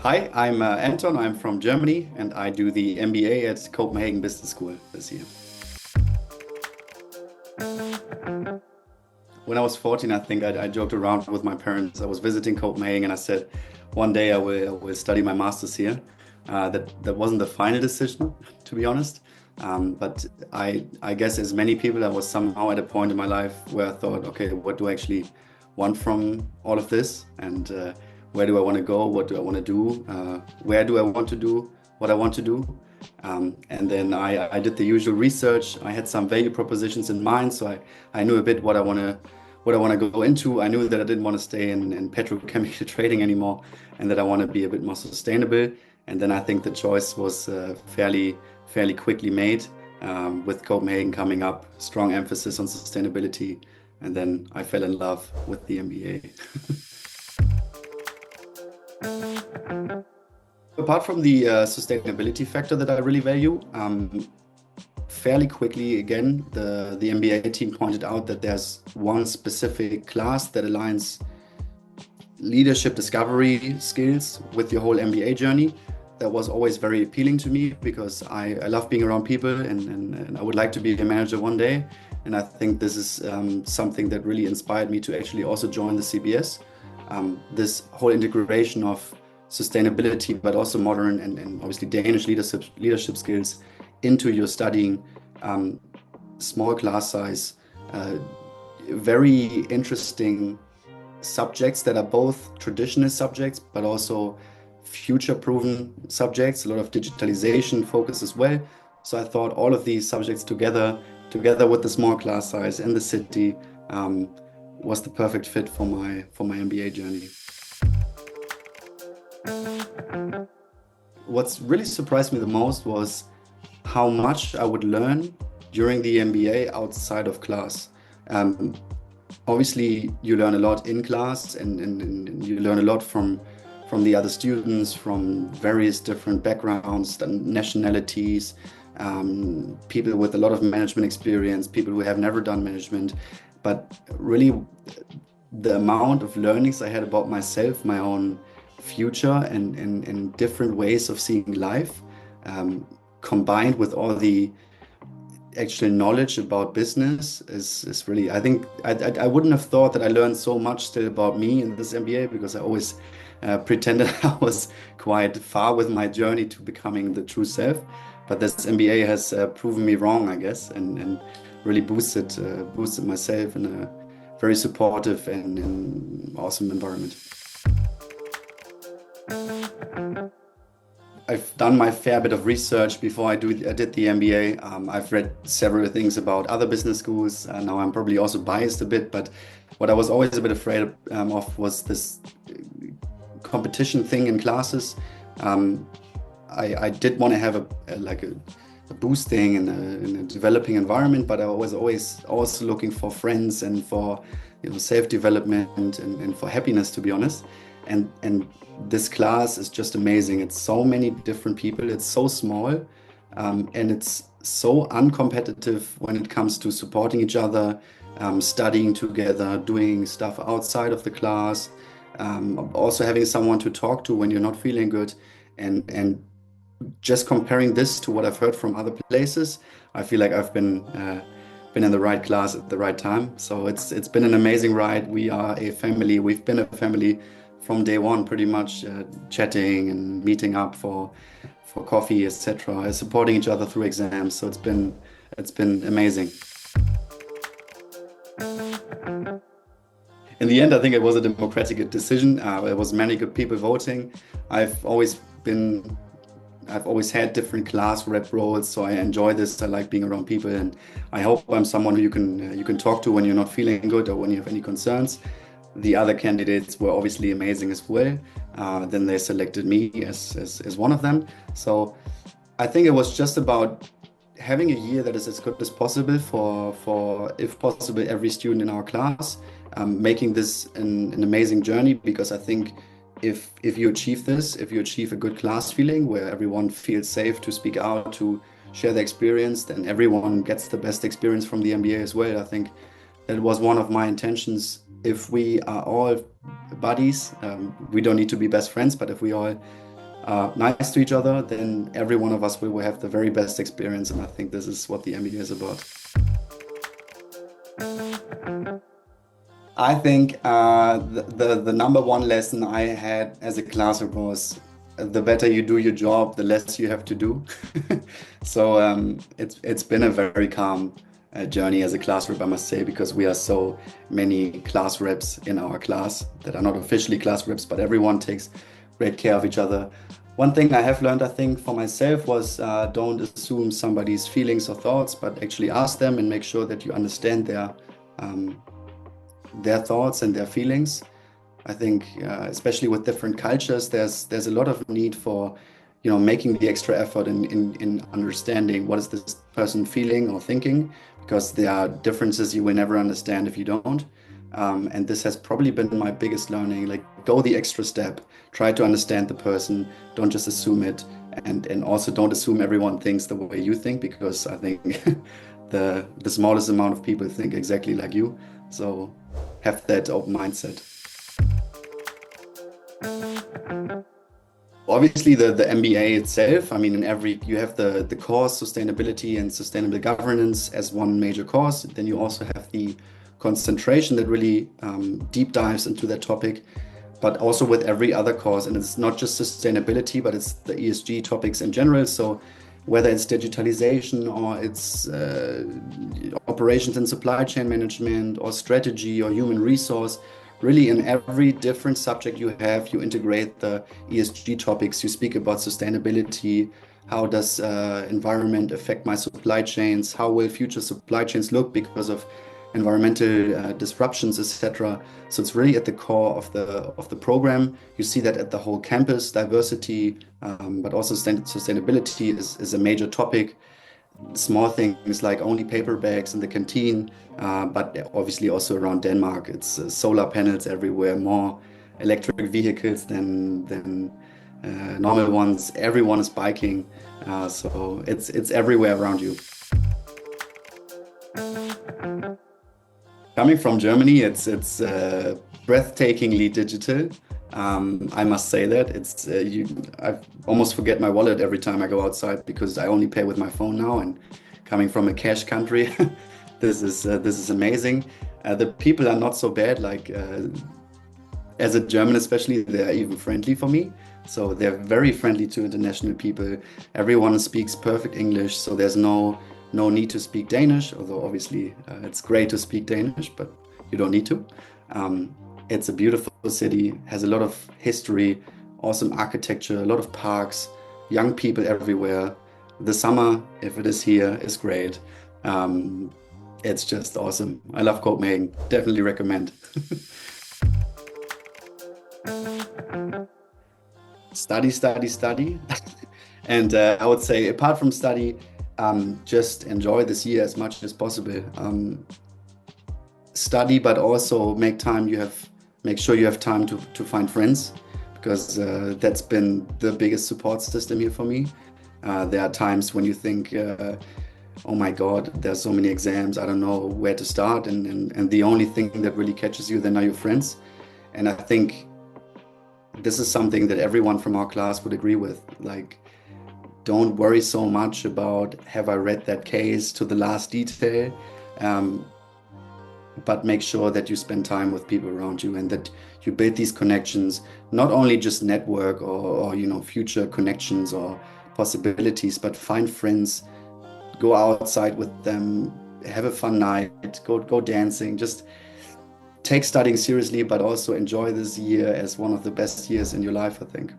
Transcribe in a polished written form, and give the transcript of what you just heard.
Hi, I'm Anton. I'm from Germany and I do the MBA at Copenhagen Business School this year. When I was 14, I think I joked around with my parents. I was visiting Copenhagen and I said, one day I will study my master's here. That wasn't the final decision, to be honest. But I guess as many people, I was somehow at a point in my life where I thought, okay, what do I actually want from all of this? And where do I want to go? What do I want to do? Where do I want to do what I want to do? And then I did the usual research. I had some value propositions in mind, so I knew a bit what I want to go into. I knew that I didn't want to stay in petrochemical trading anymore, and that I want to be a bit more sustainable. And then I think the choice was fairly quickly made, with Copenhagen coming up, strong emphasis on sustainability, and then I fell in love with the MBA. Apart from the sustainability factor that I really value, fairly quickly again, the MBA team pointed out that there's one specific class that aligns leadership discovery skills with your whole MBA journey. That was always very appealing to me because I love being around people and I would like to be a manager one day. And I think this is something that really inspired me to actually also join the CBS. This whole integration of sustainability, but also modern and obviously Danish leadership skills into your studying, small class size, very interesting subjects that are both traditional subjects, but also future-proven subjects, a lot of digitalization focus as well. So I thought all of these subjects together with the small class size in the city, was the perfect fit for my MBA journey. What's really surprised me the most was how much I would learn during the MBA outside of class. Obviously, you learn a lot in class and you learn a lot from the other students from various different backgrounds and nationalities, people with a lot of management experience, people who have never done management. But really, the amount of learnings I had about myself, my own future and different ways of seeing life, combined with all the actual knowledge about business is really, I think I wouldn't have thought that I learned so much still about me in this MBA, because I always pretended I was quite far with my journey to becoming the true self. But this MBA has proven me wrong, I guess, and really boosted myself in a very supportive and awesome environment. I've done my fair bit of research before I did the MBA. I've read several things about other business schools. Now I'm probably also biased a bit, but what I was always a bit afraid of was this competition thing in classes. I did want to have a boosting in a developing environment, but I was always also looking for friends and for self-development and for happiness, to be honest. And this class is just amazing. It's so many different people. It's so small, and it's so uncompetitive when it comes to supporting each other, studying together, doing stuff outside of the class, also having someone to talk to when you're not feeling good, and just comparing this to what I've heard from other places, I feel like I've been in the right class at the right time. So it's been an amazing ride. We are a family. We've been a family from day one, pretty much, chatting and meeting up for coffee, etc., supporting each other through exams. So it's been amazing. In the end, I think it was a democratic decision. There was many good people voting. I've always had different class rep roles, so I enjoy this. I like being around people, and I hope I'm someone who you can talk to when you're not feeling good or when you have any concerns. The other candidates were obviously amazing as well. Then they selected me as one of them. So I think it was just about having a year that is as good as possible for if possible, every student in our class, making this an amazing journey, because I think if you achieve this, if you achieve a good class feeling where everyone feels safe to speak out, to share their experience, then everyone gets the best experience from the MBA as well. I think that was one of my intentions. If we are all buddies, we don't need to be best friends, but if we all nice to each other, then every one of us will have the very best experience. And I think this is what the MBA is about. I think the number one lesson I had as a classroom was the better you do your job, the less you have to do. So it's been a very calm journey as a class rep, I must say, because we are so many class reps in our class that are not officially class reps, but everyone takes great care of each other. One thing I have learned, I think, for myself was don't assume somebody's feelings or thoughts, but actually ask them and make sure that you understand um, their thoughts and their feelings. I think, especially with different cultures, there's a lot of need for, making the extra effort in understanding what is this person feeling or thinking, because there are differences you will never understand if you don't. And this has probably been my biggest learning. Like, go the extra step, try to understand the person, don't just assume it, and also don't assume everyone thinks the way you think, because I think the smallest amount of people think exactly like you. So have that open mindset. Obviously, the MBA itself, I mean, you have the course sustainability and sustainable governance as one major course. Then you also have the concentration that really deep dives into that topic, but also with every other course. And it's not just sustainability, but it's the ESG topics in general. So whether it's digitalization or it's operations and supply chain management or strategy or human resource, really in every different subject you have, you integrate the ESG topics. You speak about sustainability. How does environment affect my supply chains? How will future supply chains look because of environmental disruptions, etc. So it's really at the core of the program. You see that at the whole campus, diversity, but also sustainability is a major topic. Small things like only paper bags in the canteen, but obviously also around Denmark, it's solar panels everywhere, more electric vehicles than normal ones. Everyone is biking, so it's everywhere around you. Coming from Germany, it's breathtakingly digital. I must say that I almost forget my wallet every time I go outside because I only pay with my phone now. And coming from a cash country, this is amazing. The people are not so bad. Like as a German, especially, they're even friendly for me. So they're very friendly to international people. Everyone speaks perfect English, so there's no need to speak Danish, although obviously it's great to speak Danish, but you don't need to. It's a beautiful city, has a lot of history, awesome architecture, a lot of parks, young people everywhere. The summer, if it is here, is great. It's just awesome. I love Copenhagen, definitely recommend. Study, study, study. And I would say, apart from study, just enjoy this year as much as possible. Study, but also make sure you have time to find friends, because that's been the biggest support system here for me. There are times when you think, oh my God, there's so many exams, I don't know where to start, and the only thing that really catches you then are your friends. And I think this is something that everyone from our class would agree with. Like, don't worry so much about, have I read that case to the last detail? But make sure that you spend time with people around you and that you build these connections, not only just network or future connections or possibilities, but find friends, go outside with them, have a fun night, go dancing, just take studying seriously, but also enjoy this year as one of the best years in your life, I think.